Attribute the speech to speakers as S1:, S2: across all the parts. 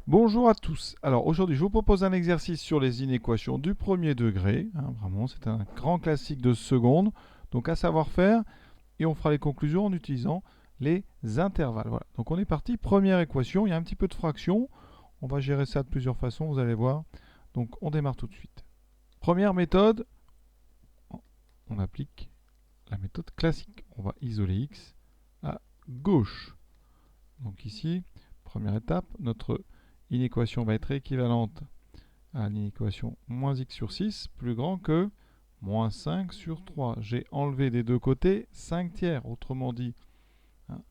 S1: Bonjour à tous. Alors aujourd'hui, je vous propose un exercice sur les inéquations du premier degré. Vraiment, c'est un grand classique de seconde. Donc à savoir faire. Et on fera les conclusions en utilisant les intervalles. Voilà. Donc on est parti. Première équation. Il y a un petit peu de fraction. On va gérer ça de plusieurs façons, vous allez voir. Donc on démarre tout de suite. Première méthode, on applique la méthode classique. On va isoler x à gauche. Donc ici, première étape, notre inéquation va être équivalente à l'inéquation moins x sur 6 plus grand que moins 5 sur 3. J'ai enlevé des deux côtés 5 tiers. Autrement dit, hein,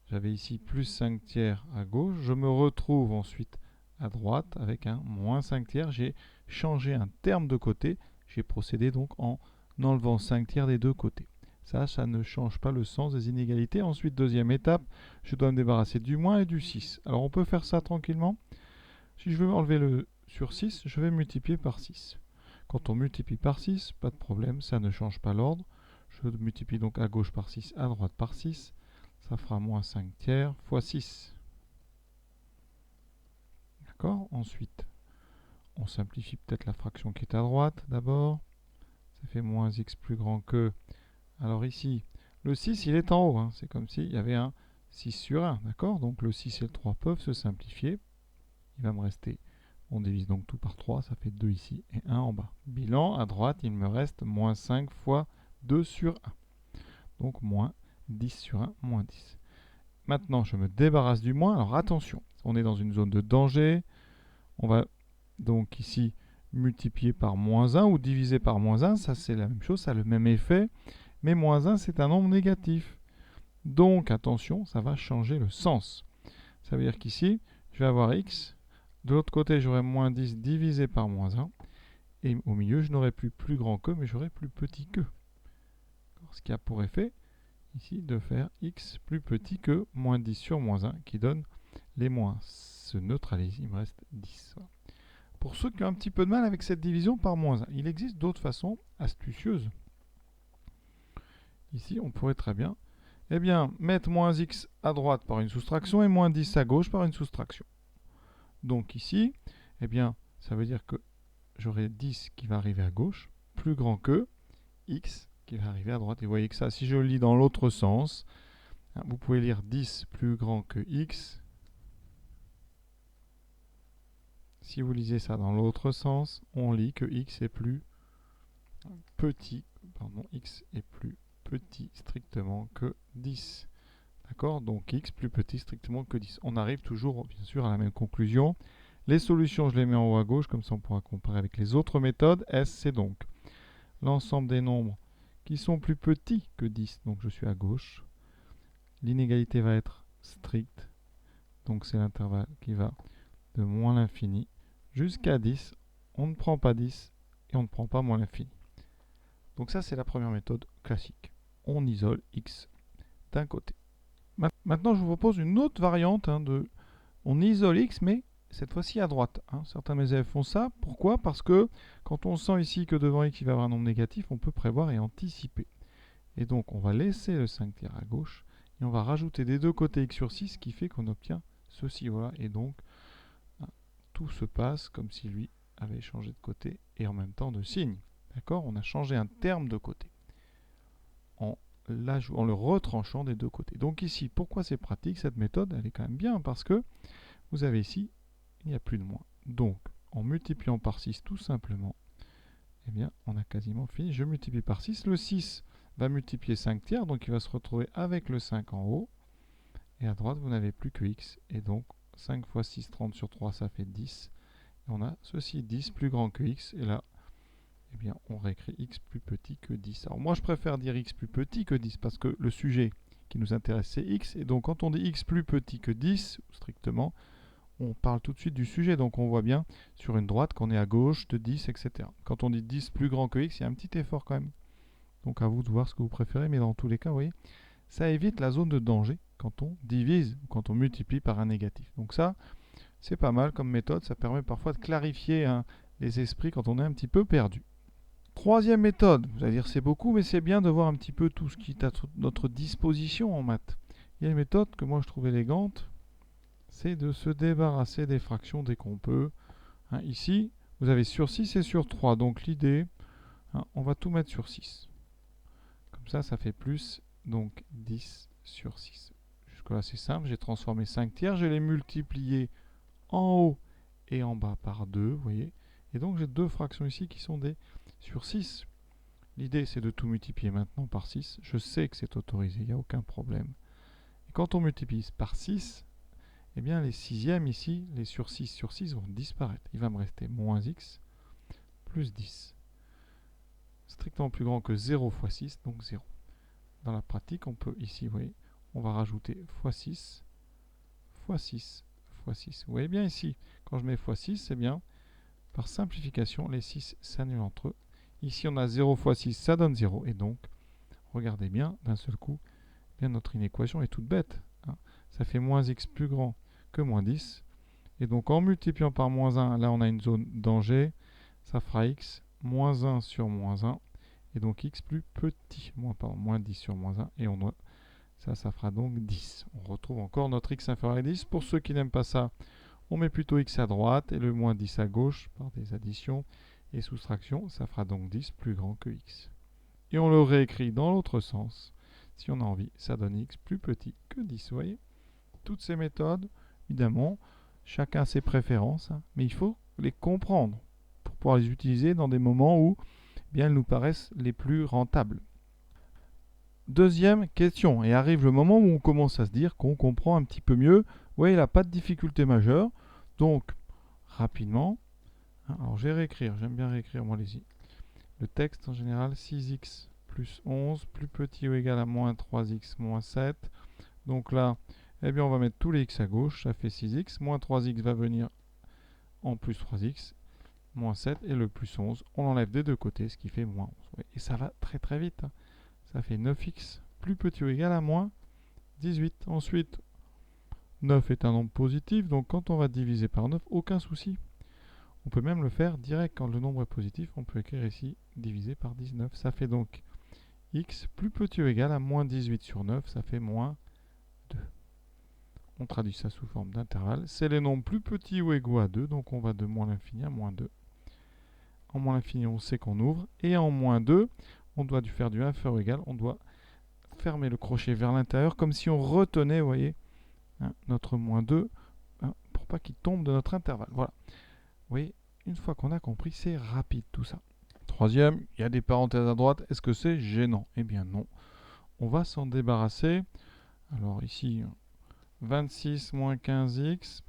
S1: j'avais ici plus 5 tiers à gauche. Je me retrouve ensuite à droite avec un moins 5 tiers. J'ai changé un terme de côté. J'ai procédé donc en enlevant 5 tiers des deux côtés. Ça ne change pas le sens des inégalités. Ensuite, deuxième étape, je dois me débarrasser du moins et du 6. Alors on peut faire ça tranquillement. Si je veux enlever le sur 6, je vais multiplier par 6. Quand on multiplie par 6, pas de problème, ça ne change pas l'ordre. Je multiplie donc à gauche par 6, à droite par 6. Ça fera moins 5 tiers fois 6. D'accord? Ensuite, on simplifie peut-être la fraction qui est à droite d'abord. Ça fait moins x plus grand que... Alors ici, le 6, il est en haut. Hein. C'est comme s'il y avait un 6 sur 1. D'accord? Donc le 6 et le 3 peuvent se simplifier. Il va me rester... On divise donc tout par 3, ça fait 2 ici et 1 en bas. Bilan, à droite, il me reste moins 5 fois 2 sur 1. Donc moins 10 sur 1, moins 10. Maintenant, je me débarrasse du moins. Alors attention, on est dans une zone de danger. On va donc ici multiplier par moins 1 ou diviser par moins 1. Ça, c'est la même chose, ça a le même effet. Mais moins 1, c'est un nombre négatif. Donc attention, ça va changer le sens. Ça veut dire qu'ici, je vais avoir x. De l'autre côté, j'aurai moins 10 divisé par moins 1. Et au milieu, je n'aurai plus grand que, mais j'aurai plus petit que. Ce qui a pour effet, ici, de faire x plus petit que moins 10 sur moins 1, qui donne les moins se neutralisent, il me reste 10. Voilà. Pour ceux qui ont un petit peu de mal avec cette division par moins 1, il existe d'autres façons astucieuses. Ici, on pourrait très bien mettre moins x à droite par une soustraction et moins 10 à gauche par une soustraction. Donc ici, ça veut dire que j'aurai 10 qui va arriver à gauche, plus grand que x qui va arriver à droite. Et vous voyez que ça, si je le lis dans l'autre sens, vous pouvez lire 10 plus grand que x. Si vous lisez ça dans l'autre sens, on lit que x est plus petit, x est plus petit strictement que 10. D'accord? Donc x plus petit strictement que 10. On arrive toujours, bien sûr, à la même conclusion. Les solutions, je les mets en haut à gauche, comme ça on pourra comparer avec les autres méthodes. S, c'est donc l'ensemble des nombres qui sont plus petits que 10, donc je suis à gauche. L'inégalité va être stricte, donc c'est l'intervalle qui va de moins l'infini jusqu'à 10. On ne prend pas 10 et on ne prend pas moins l'infini. Donc ça, c'est la première méthode classique. On isole x d'un côté. Maintenant, je vous propose une autre variante de... On isole x, mais cette fois-ci à droite. Certains de mes élèves font ça. Pourquoi? Parce que quand on sent ici que devant x, il va y avoir un nombre négatif, on peut prévoir et anticiper. Et donc, on va laisser le 5 tiers à gauche et on va rajouter des deux côtés x sur 6, ce qui fait qu'on obtient ceci. Voilà. Et donc, tout se passe comme si lui avait changé de côté et en même temps de signe. D'accord? On a changé un terme de côté en le retranchant des deux côtés. Donc ici, pourquoi c'est pratique cette méthode? Elle est quand même bien parce que vous avez ici, il n'y a plus de moins. Donc, en multipliant par 6 tout simplement, on a quasiment fini. Je multiplie par 6. Le 6 va multiplier 5 tiers, donc il va se retrouver avec le 5 en haut. Et à droite, vous n'avez plus que x. Et donc, 5 fois 6, 30 sur 3, ça fait 10. Et on a ceci, 10 plus grand que x. Et là, on réécrit x plus petit que 10. Alors moi, je préfère dire x plus petit que 10 parce que le sujet qui nous intéresse, c'est x. Et donc, quand on dit x plus petit que 10, strictement, on parle tout de suite du sujet. Donc, on voit bien sur une droite qu'on est à gauche de 10, etc. Quand on dit 10 plus grand que x, il y a un petit effort quand même. Donc, à vous de voir ce que vous préférez. Mais dans tous les cas, vous voyez, ça évite la zone de danger quand on divise ou quand on multiplie par un négatif. Donc ça, c'est pas mal comme méthode. Ça permet parfois de clarifier les esprits quand on est un petit peu perdu. Troisième méthode, vous allez dire c'est beaucoup, mais c'est bien de voir un petit peu tout ce qui est à notre disposition en maths. Il y a une méthode que moi je trouve élégante, c'est de se débarrasser des fractions dès qu'on peut. Hein, ici, vous avez sur 6 et sur 3. Donc l'idée, hein, on va tout mettre sur 6. Comme ça fait plus, donc 10 sur 6. Jusque-là, c'est simple. J'ai transformé 5 tiers. Je les multiplié en haut et en bas par 2, vous voyez. Et donc, j'ai deux fractions ici qui sont des sur 6. L'idée, c'est de tout multiplier maintenant par 6. Je sais que c'est autorisé, il n'y a aucun problème. Et quand on multiplie par 6, eh bien, les sixièmes ici, les sur 6 vont disparaître. Il va me rester moins x plus 10. Strictement plus grand que 0 fois 6, donc 0. Dans la pratique, on peut ici, vous voyez, on va rajouter fois 6, fois 6, fois 6. Vous voyez bien ici, quand je mets fois 6, c'est bien, par simplification, les 6 s'annulent entre eux. Ici, on a 0 fois 6, ça donne 0. Et donc, regardez bien, d'un seul coup, bien notre inéquation est toute bête. Hein. Ça fait moins x plus grand que moins 10. Et donc, en multipliant par moins 1, là, on a une zone danger. Ça fera x moins 1 sur moins 1. Et donc, x plus petit, moins 10 sur moins 1. Et on doit, ça fera donc 10. On retrouve encore notre x inférieur à 10. Pour ceux qui n'aiment pas ça, on met plutôt x à droite et le moins 10 à gauche par des additions et soustractions. Ça fera donc 10 plus grand que x. Et on le réécrit dans l'autre sens. Si on a envie, ça donne x plus petit que 10. Vous voyez, toutes ces méthodes, évidemment, chacun a ses préférences, hein, mais il faut les comprendre pour pouvoir les utiliser dans des moments où bien, elles nous paraissent les plus rentables. Deuxième question, et arrive le moment où on commence à se dire qu'on comprend un petit peu mieux. Oui, il n'a pas de difficulté majeure. Donc, rapidement, hein, alors je vais réécrire, j'aime bien réécrire moi le texte en général, 6x plus 11, plus petit ou égal à moins 3x moins 7. Donc là, eh bien, on va mettre tous les x à gauche, ça fait 6x, moins 3x va venir en plus 3x, moins 7, et le plus 11, on l'enlève des deux côtés, ce qui fait moins 11. Et ça va très très vite. Hein. Ça fait 9x plus petit ou égal à moins 18. Ensuite, 9 est un nombre positif, donc quand on va diviser par 9, aucun souci. On peut même le faire direct quand le nombre est positif. On peut écrire ici divisé par 19. Ça fait donc x plus petit ou égal à moins 18 sur 9. Ça fait moins 2. On traduit ça sous forme d'intervalle. C'est les nombres plus petits ou égaux à 2. Donc on va de moins l'infini à moins 2. En moins l'infini, on sait qu'on ouvre. Et en moins 2, on doit faire du inférieur ou égal. On doit fermer le crochet vers l'intérieur comme si on retenait, vous voyez, hein, notre moins 2 hein, pour pas qu'il tombe de notre intervalle. Voilà. Vous voyez, une fois qu'on a compris, c'est rapide tout ça. Troisième, il y a des parenthèses à droite. Est-ce que c'est gênant? Eh bien non. On va s'en débarrasser. Alors ici, 26 moins 15x,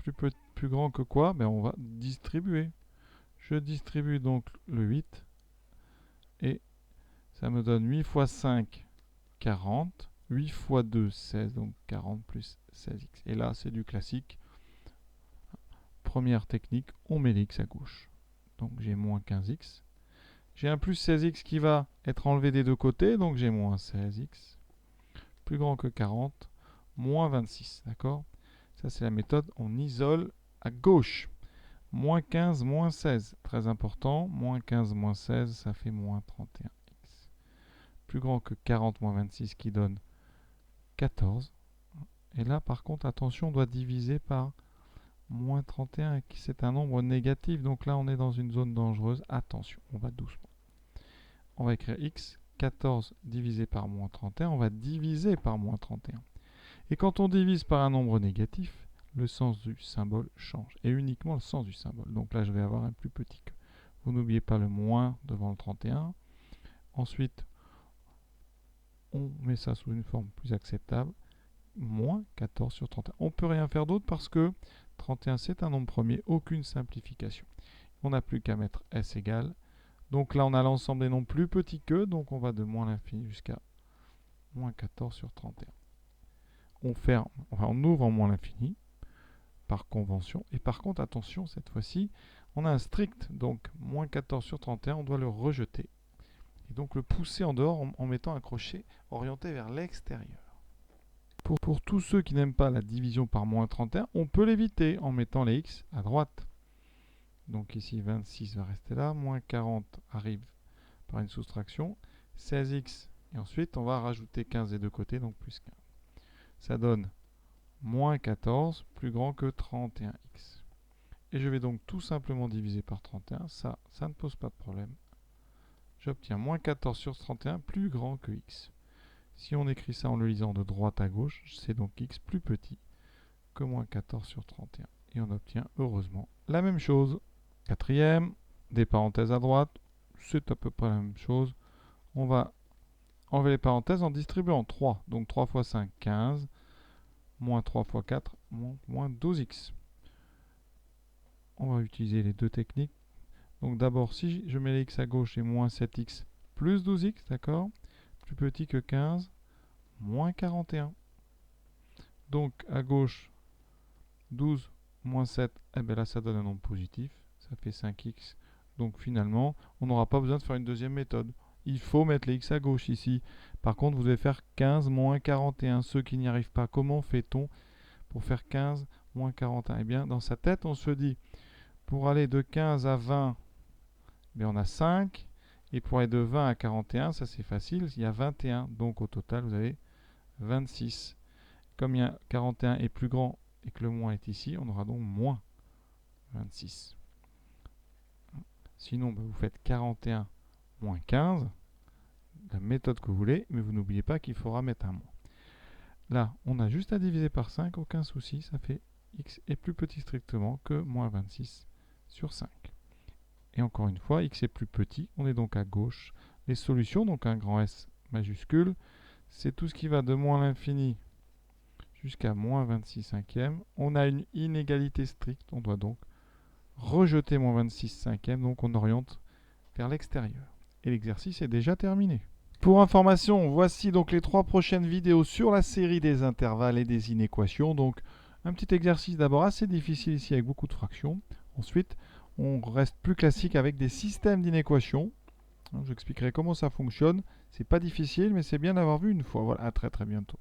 S1: plus grand que quoi? Ben, on va distribuer. Je distribue donc le 8. Et ça me donne 8 fois 5, 40. 8 fois 2, 16. Donc 40 plus 16x. Et là, c'est du classique. Première technique, on met l'x à gauche. Donc j'ai moins 15x. J'ai un plus 16x qui va être enlevé des deux côtés, donc j'ai moins 16x. Plus grand que 40, moins 26, d'accord? Ça c'est la méthode, on isole à gauche. Moins 15, moins 16, très important. Moins 15, moins 16, ça fait moins 31x. Plus grand que 40, moins 26 qui donne 14. Et là par contre, attention, on doit diviser par moins 31, c'est un nombre négatif, donc là on est dans une zone dangereuse. Attention, on va doucement. On va écrire x, 14 divisé par moins 31, on va diviser par moins 31. Et quand on divise par un nombre négatif, le sens du symbole change, et uniquement le sens du symbole. Donc là je vais avoir un plus petit que. Vous n'oubliez pas le moins devant le 31. Ensuite, on met ça sous une forme plus acceptable. Moins 14 sur 31. On ne peut rien faire d'autre parce que 31 c'est un nombre premier, aucune simplification. On n'a plus qu'à mettre s égale. Donc là on a l'ensemble des nombres plus petits que, donc on va de moins l'infini jusqu'à moins 14 sur 31. On ouvre en moins l'infini par convention. Et par contre, attention, cette fois-ci, on a un strict, donc moins 14 sur 31, on doit le rejeter. Et donc le pousser en dehors en mettant un crochet orienté vers l'extérieur. Pour tous ceux qui n'aiment pas la division par moins 31, on peut l'éviter en mettant les x à droite. Donc ici, 26 va rester là, moins 40 arrive par une soustraction, 16x, et ensuite on va rajouter 15 des deux côtés, donc plus 15. Ça donne moins 14 plus grand que 31x. Et je vais donc tout simplement diviser par 31. Ça ne pose pas de problème. J'obtiens moins 14 sur 31 plus grand que x. Si on écrit ça en le lisant de droite à gauche, c'est donc x plus petit que moins 14 sur 31. Et on obtient heureusement la même chose. Quatrième, des parenthèses à droite, c'est à peu près la même chose. On va enlever les parenthèses en distribuant 3. Donc 3 fois 5, 15. Moins 3 fois 4, moins 12x. On va utiliser les deux techniques. Donc d'abord, si je mets les x à gauche, j'ai moins 7x plus 12x, d'accord? Plus petit que 15, moins 41. Donc à gauche, 12 moins 7, eh bien là ça donne un nombre positif, ça fait 5x. Donc finalement, on n'aura pas besoin de faire une deuxième méthode. Il faut mettre les x à gauche ici. Par contre, vous allez faire 15 moins 41. Ceux qui n'y arrivent pas, comment fait-on pour faire 15 moins 41? Eh bien, dans sa tête, on se dit, pour aller de 15 à 20, eh bien, on a 5. Et pour aller de 20 à 41, ça c'est facile, il y a 21. Donc au total, vous avez 26. Comme il y a 41 est plus grand et que le moins est ici, on aura donc moins 26. Sinon, vous faites 41 moins 15, la méthode que vous voulez, mais vous n'oubliez pas qu'il faudra mettre un moins. Là, on a juste à diviser par 5, aucun souci, ça fait x est plus petit strictement que moins 26 sur 5. Et encore une fois, x est plus petit, on est donc à gauche. Les solutions, donc un grand S majuscule, c'est tout ce qui va de moins l'infini jusqu'à moins 26 cinquièmes. On a une inégalité stricte, on doit donc rejeter moins 26 cinquièmes, donc on oriente vers l'extérieur. Et l'exercice est déjà terminé. Pour information, voici donc les 3 prochaines vidéos sur la série des intervalles et des inéquations. Donc un petit exercice d'abord assez difficile ici avec beaucoup de fractions. Ensuite, on reste plus classique avec des systèmes d'inéquations. J'expliquerai comment ça fonctionne. C'est pas difficile, mais c'est bien d'avoir vu une fois. Voilà, à très très bientôt.